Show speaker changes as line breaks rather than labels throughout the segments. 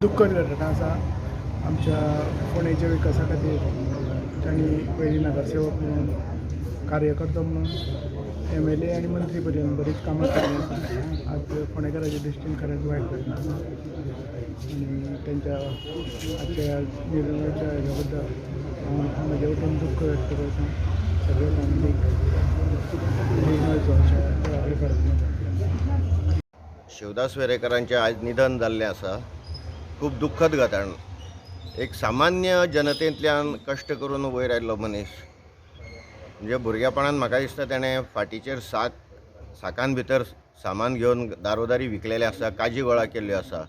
दुःखद घटना आसा आमच्या फोंडेच्या विकासा खातीर तांणी पयलीं नगरसेवक म्हणून कार्यकर्तो म्हणून MLA आनी मंत्री पर्यंत बरीच कामां केल्लीं आसा. आज फोंडेकाराच्या दृश्टीन खरेंच वायट घटना आसा आनी तेंच्या आजच्या निर्णयाच्या हेज्या बद्दल हांव म्हजे वटेन दुख्ख व्यक्त करता. सगळे फॅमिलीक निर्णय जो आसा तो आपले कळप.
शिवदास वेरेकरांचें आज निधन जाल्लें आसा. खूब दुख्खद घटना. एक सामान्य जनतेंतल्यान कश्ट करून वयर आयिल्लो मनीस. म्हणजे भुरगेपणान म्हाका दिसता तेणें फाटीचेर साकान भितर सामान घेवन दारोदारी विकलेलें आसा, काजी गोळा केल्ल्यो आसा.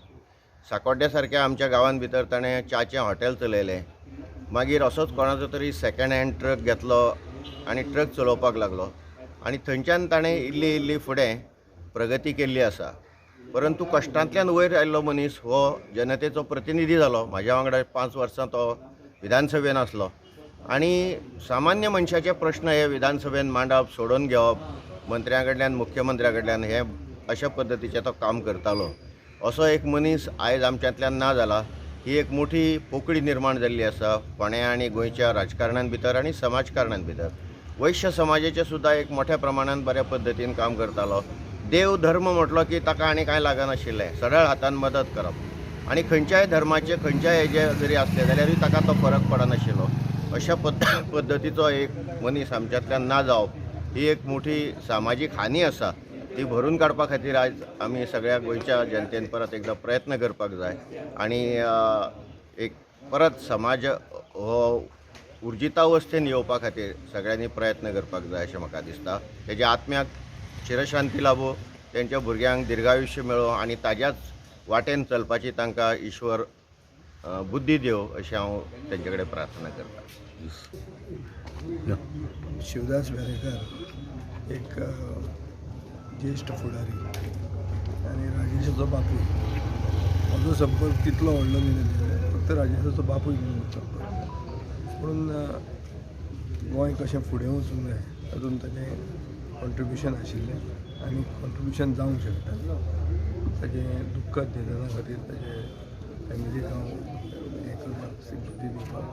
साकोड्ड्या सारक्या आमच्या गांवांत भितर ताणें च्याचें हॉटेल चलयलें. मागीर असोच कोणाचो तरी सेकंड हँड ट्रक घेतलो आनी ट्रक चलोवपाक लागलो आनी थंयच्यान ताणें इल्ली इल्ली फुडें प्रगती केल्ली आसा. परंतु कश्टांतल्यान वयर आयिल्लो मनीस हो जनतेचो प्रतिनिधी जालो. म्हाज्या वांगडा 5 वर्सां तो विधानसभेन आसलो आनी सामान्य मनशाचे प्रश्न हे विधानसभेन मांडप, सोडून घेवप, मंत्र्यां कडल्यान मुख्यमंत्र्या कडल्यान हे अशा पद्दतीचें तो काम करतालो. असो एक मनीस आयज आमच्यांतल्यान ना जाला. ही एक मोठी पोकळी निर्माण जाल्ली आसा फोंड्या आनी गोंयच्या राजकारणां भितर आनी समाजकारणां भितर. वैश्य समाजाचें सुद्दां एक मोठ्या प्रमाणान बऱ्या पद्दतीन काम करतालो. देव धर्म म्हटलो की ताका आनी कांय लागनाशिल्लें, सरळ हातान मदत करप आनी खंयच्याय धर्माचे खंयच्याय हेजे जरी आसले जाल्यारूय ताका तो फरक पडनाशिल्लो. अशा पद्दतीचो एक मनीस आमच्यांतल्यान ना जावप ही एक मोठी सामाजीक हानी आसा. ती भरून काडपा खातीर आज आमी सगळ्या गोंयच्या जनतेन परत एकदा प्रयत्न करपाक जाय आनी एक परत समाज हो उर्जितावस्थेन येवपा खातीर सगळ्यांनी प्रयत्न करपाक जाय अशें म्हाका दिसता. तेज्या आत्म्याक चिरशांती लाभो, तेंच्या भुरग्यांक दीर्घायुश्य मेळो आनी ताज्याच वाटेन चलपाची तांकां ईश्वर बुद्धी देव अशी हांव तेंचे कडेन प्रार्थना करतां.
शिवदास वेरेकर एक ज्येश्ठ फुडारी आनी राजेशाचो बापूय. म्हजो संपर्क तितलो व्हडलो न्ही, फक्त राजेशाचो बापूय संपर्क म्हणून गोंय कशें फुडें वचूंक जाय तातूंत ताचें कॉन्ट्रिब्युशन आशिल्लें आनी कॉन्ट्रिब्युशन जावंक शकता. ताजें दुख्खद निधना खातीर ताजे फॅमिलीक हांव हें करपाक सिंपथी दिवपाक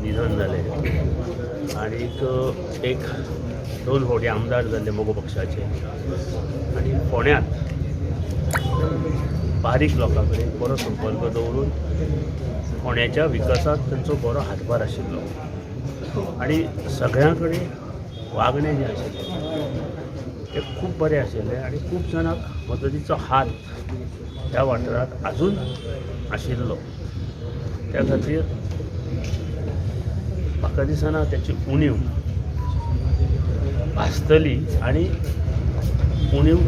निधन जालें आनीक एक 2 फावटी आमदार जाल्ले मोगो पक्षाचे आनी फोंड्यांत बारीक लोकां कडेन बरो संपर्क दवरून फोंड्याच्या विकासांत तांचो बरो हातभार आशिल्लो आनी सगळ्यां कडेन वागणें जें आशिल्लें तें खूब बरें आशिल्लें आनी खूब जाणांक मदतीचो हात ह्या वाठारांत आजून आशिल्लो. त्या खातीर म्हाका दिसना त्याची उणीव भासतली आनी उणीव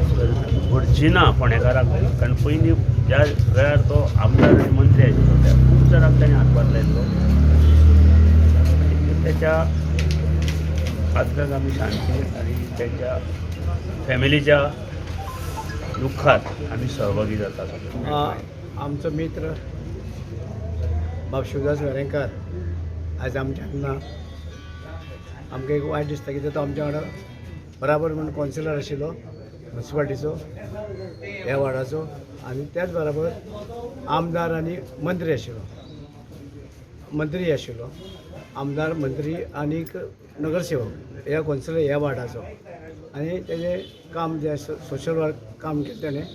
घडची ना फोंडेकाराक. कारण पयलीं ज्या वेळार तो आमदार आनी मंत्री आशिल्लो त्या खूब जाणांक ताणें हातभार लायिल्लो आनी तेच्या आत्म्याक आमी शांती आनी तेच्या फॅमिलीच्या दुख्खात आमी सहभागी जातात.
आमचो मित्र बाब शिवदास वेरेंकार आज आमच्याक ना. आमकां एक वायट दिसता कित्याक तो आमच्या वांगडा बराबर म्हणून कॉन्सिलर आशिल्लो म्युनिसिपालिटीचो ह्या वार्डाचो आनी त्याच बराबर आमदार आनी मंत्री आशिल्लो. आमदार, मंत्री आनीक नगरसेवक ह्या कॉन्सिलर ह्या वार्डाचो आनी तेजें काम जें सोशल वर्क काम केलें तेणें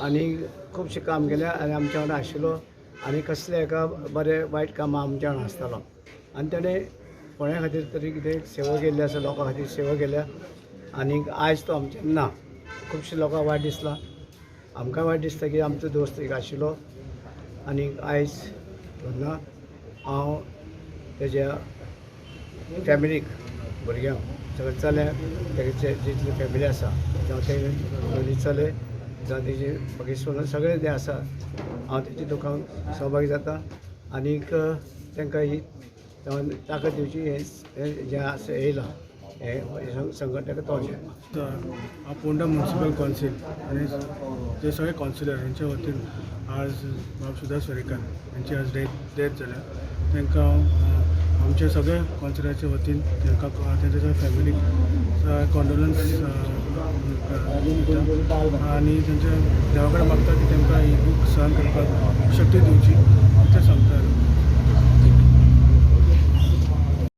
आनी खुबशें काम केलें आनी आमच्या वांगडा आशिल्लो आनी कसलें एका बरें वायट कामां आमच्या वांगडा आसतालो आनी तेणें फोंड्या खातीर तरी कितें सेवा केल्ली आसा, लोकां खातीर सेवा केल्या आनीक आयज तो आमचे ना. खुबशे लोकांक वायट दिसला, आमकां वायट दिसता की आमचो दोस्त एक आशिल्लो आनीक आयज ना. हांव तेज्या फॅमिलीक, भुरग्यांक, सगळे चल्यांक, तेजे जितली फॅमिली आसा जावं ते चले जावं तेजे बाकी सोन सगळे जे आसा हांव तेच्या दुखांत सहभागी जाता आनीक तांकां ही ताकद दिवची हें जें आसा येयलां हे संघटनेक तो
हांव पोंडा म्युनिसिपल कावन्सील आनी जे सगळे कावन्सिलर हेंच्या वतीन आज बाब शिवदास वेरेकर हांची आज डेथ जाल्या. तांकां आमच्या सगळ्या कावन्सिलराच्या वतीन तांच्या सगळ्या फॅमिलीक कॉन्डोलन्स आणि त्यांच्या देवाकडे मागता की तांकां ही दूख सहन करपाक शक्ती दिवची अशें सांगता.